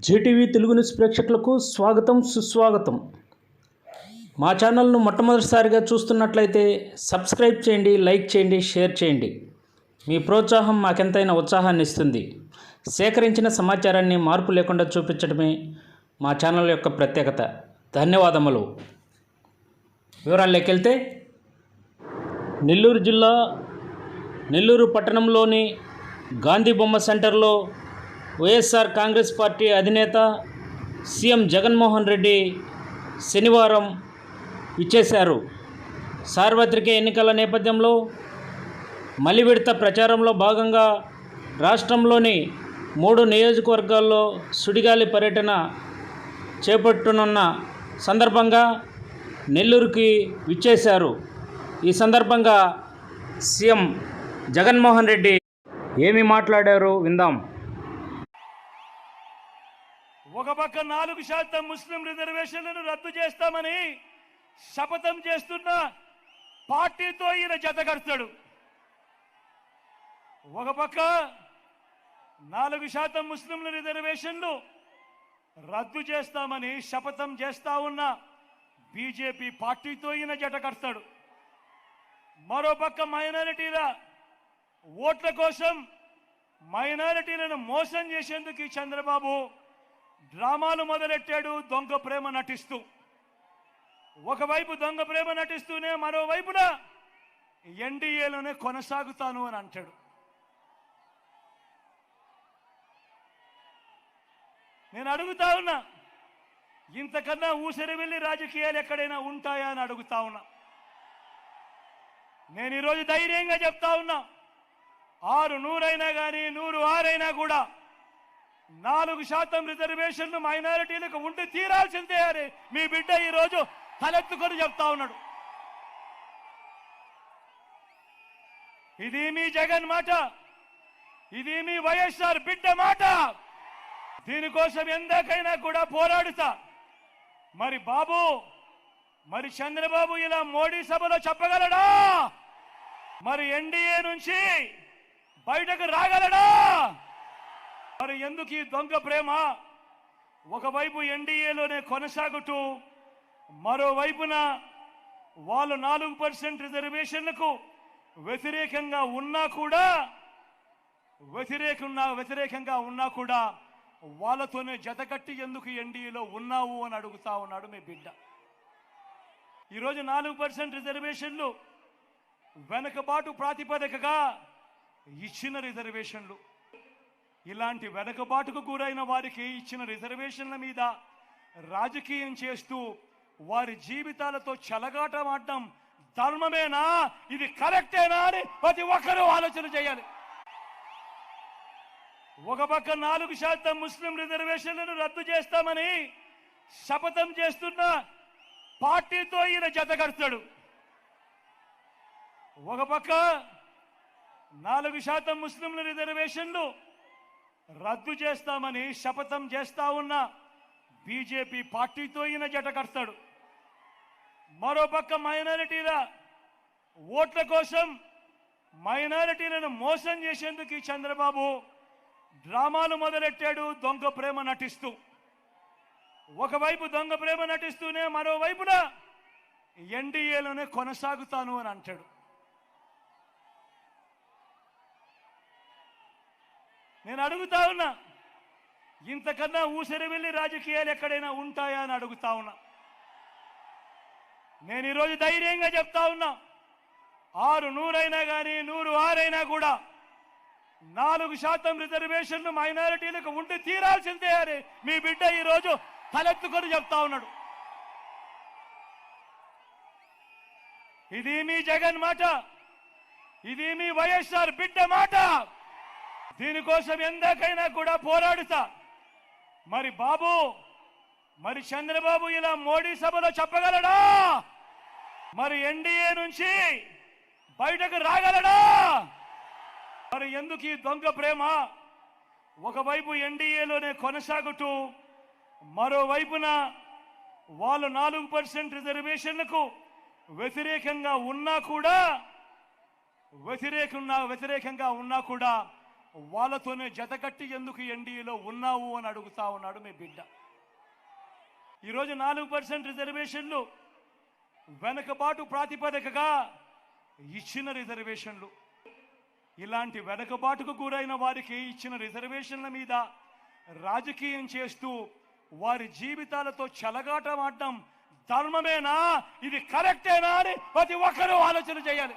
Zee TV Telugu news ప్రేక్షకులకు స్వాగతం సుస్వాగతం. మా ఛానల్ను మొట్టమొదటిసారిగా చూస్తున్నట్లయితే సబ్స్క్రైబ్ చేయండి, లైక్ చేయండి, షేర్ చేయండి. మీ ప్రోత్సాహం మాకెంతైనా ఉత్సాహాన్ని ఇస్తుంది. సేకరించిన సమాచారాన్ని మార్పు లేకుండా చూపించడమే మా ఛానల్ యొక్క ప్రత్యేకత. ధన్యవాదములు. వివరాల్లోకి వెళ్తే, నెల్లూరు జిల్లా నెల్లూరు పట్టణంలోని గాంధీ బొమ్మ సెంటర్లో వైఎస్ఆర్ కాంగ్రెస్ పార్టీ అధినేత సీఎం జగన్మోహన్ రెడ్డి శనివారం విచ్చేశారు. సార్వత్రిక ఎన్నికల నేపథ్యంలో మలి విడత ప్రచారంలో భాగంగా రాష్ట్రంలోని 3 నియోజకవర్గాల్లో సుడిగాలి పర్యటన చేపట్టనున్న సందర్భంగా నెల్లూరుకి విచ్చేశారు. ఈ సందర్భంగా సీఎం జగన్మోహన్ రెడ్డి ఏమి మాట్లాడారో విందాం. ఒక పక్క 4% ముస్లిం రిజర్వేషన్లను రద్దు చేస్తామని శపథం చేస్తున్న పార్టీతో ఈయన జతకడతాడు. ఒక పక్క 4% ముస్లింల రిజర్వేషన్లు రద్దు చేస్తామని శపథం చేస్తా ఉన్న బీజేపీ పార్టీతో ఈయన జతకడతాడు. మరోపక్క మైనారిటీల ఓట్ల కోసం మైనారిటీలను మోసం చేసేందుకు ఈ చంద్రబాబు డ్రామాలు మొదలెట్టాడు. దొంగ ప్రేమ నటిస్తూ, ఒకవైపు దొంగ ప్రేమ నటిస్తూనే మరోవైపున ఎన్డీఏలోనే కొనసాగుతాను అని అంటాడు. నేను అడుగుతా ఉన్నా, ఇంతకన్నా ఊసరి వెళ్ళి రాజకీయాలు ఎక్కడైనా ఉంటాయా అని అడుగుతా ఉన్నా. నేను ఈరోజు ధైర్యంగా చెప్తా ఉన్నా, 600 అయినా కానీ 106 అయినా కూడా 4% రిజర్వేషన్లు మైనారిటీలకు ఉండి తీరాల్సిందే అని మీ బిడ్డ ఈరోజు తలెత్తుకొని చెప్తా ఉన్నాడు. ఇది మీ జగన్ మాట, ఇది మీ వైఎస్ఆర్ బిడ్డ మాట. దీనికోసం ఎందాకైనా కూడా పోరాడుతా. మరి బాబు, మరి చంద్రబాబు ఇలా మోడీ సభలో చెప్పగలడా? మరి ఎన్డీఏ నుంచి బయటకు రాగలడా? మరి ఎందుకు ఈ దొంగ ప్రేమ? ఒకవైపు ఎన్డీఏలోనే కొనసాగుతూ మరోవైపున వాళ్ళు 4% రిజర్వేషన్లకు వ్యతిరేకంగా ఉన్నా కూడా వాళ్ళతోనే జతకట్టి ఎందుకు ఎన్డీఏలో ఉన్నావు అని అడుగుతా ఉన్నాడు మీ బిడ్డ. ఈరోజు 4% రిజర్వేషన్లు వెనకబాటు ప్రాతిపదికగా ఇచ్చిన రిజర్వేషన్లు. ఇలాంటి వెనకబాటుకు గురైన వారికి ఇచ్చిన రిజర్వేషన్ల మీద రాజకీయం చేస్తూ వారి జీవితాలతో చెలగాటమాడడం ధర్మమేనా? ఇది కరెక్టేనా అని ప్రతి ఒక్కరూ ఆలోచన చేయాలి. ఒక పక్క 4% ముస్లిం రిజర్వేషన్లను రద్దు చేస్తామని శపథం చేస్తున్న పార్టీతో ఈయన జతకడతాడు. ఒక పక్క 4% ముస్లింల రిజర్వేషన్లు రద్దు చేస్తామని శపథం చేస్తా ఉన్న బీజేపీ పార్టీతో ఈయన జతకడతాడు. మరోపక్క మైనారిటీల ఓట్ల కోసం మైనారిటీలను మోసం చేసేందుకు ఈ చంద్రబాబు డ్రామాలు మొదలెట్టాడు. దొంగ ప్రేమ నటిస్తూ, ఒకవైపు దొంగ ప్రేమ నటిస్తూనే మరోవైపున ఎన్డీఏలోనే కొనసాగుతాను అని అంటాడు. నేను అడుగుతా ఉన్నా, ఇంతకన్నా ఊసరి వెళ్ళి రాజకీయాలు ఎక్కడైనా ఉంటాయా అని అడుగుతా ఉన్నా. నేను ఈరోజు ధైర్యంగా చెప్తా ఉన్నా, 600 అయినా కానీ 106 అయినా కూడా 4% రిజర్వేషన్లు మైనారిటీలకు ఉండి తీరాల్సిందే అని మీ బిడ్డ ఈరోజు తలెత్తుకొని చెప్తా ఉన్నాడు. ఇది మీ జగన్ మాట, ఇది మీ వైఎస్ఆర్ బిడ్డ మాట. దీనికోసం ఎందాకైనా కూడా పోరాడుతా. మరి బాబు, మరి చంద్రబాబు ఇలా మోడీ సభలో చెప్పగలడా? మరి ఎన్డీఏ నుంచి బయటకు రాగలడా? మరి ఎందుకు ఈ దొంగ ప్రేమ? ఒకవైపు ఎన్డీఏలోనే కొనసాగుతూ మరోవైపున వాళ్ళు 4% రిజర్వేషన్లకు వ్యతిరేకంగా ఉన్నా కూడా వాళ్ళతోనే జతకట్టి ఎందుకు ఎన్డీఏలో ఉన్నావు అని అడుగుతా ఉన్నాడు మీ బిడ్డ. ఈరోజు 4% రిజర్వేషన్లు వెనుకబాటు ప్రాతిపదికగా ఇచ్చిన రిజర్వేషన్లు. ఇలాంటి వెనుకబాటుకు గురైన వారికి ఇచ్చిన రిజర్వేషన్ల మీద రాజకీయం చేస్తూ వారి జీవితాలతో చెలగాటమాడడం ధర్మమేనా, ఇది కరెక్టేనా అని ప్రతి ఒక్కరూ ఆలోచన చేయాలి.